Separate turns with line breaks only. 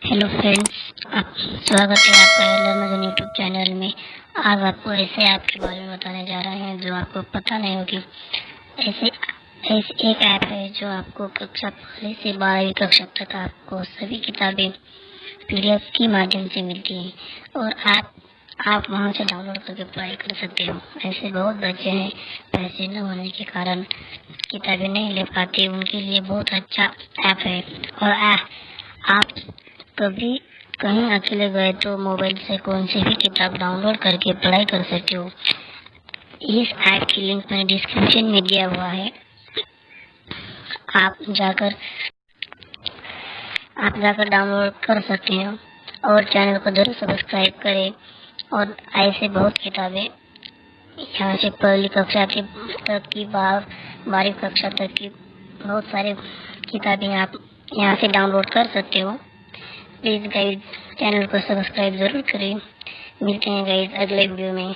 Hello friends, स्वागत है आपका लर्नर यूट्यूब चैनल में। आज आपको ऐसे ऐप के बारे में बताने जा रहे हैं जो आपको पता नहीं होगी। ऐसे ऐसे एक ऐप है जो आपको कक्षा पहली से 12वीं कक्षा तक आपको सभी किताबें पीडीएफ के माध्यम से मिलती हैं और आप वहां से डाउनलोड करके पढ़ाई कर सकते हो। ऐसे बहुत बच्चे हैं पैसे न होने के कारण किताबें नहीं ले पाते, उनके लिए बहुत अच्छा ऐप है। और आप कभी कहीं अकेले गए तो मोबाइल से कौन सी भी किताब डाउनलोड करके पढ़ाई कर सकते हो। इस ऐप की लिंक मैंने डिस्क्रिप्शन में दिया हुआ है, आप जाकर डाउनलोड कर सकते हो और चैनल को जरूर सब्सक्राइब करें। और ऐसे बहुत किताबें यहाँ से पहली कक्षा तक की 12वीं कक्षा तक की बहुत सारे किताबें आप यहाँ से डाउनलोड कर सकते हो। प्लीज़ गाइज चैनल को सब्सक्राइब जरूर करें। मिलते हैं गाइज अगले वीडियो में।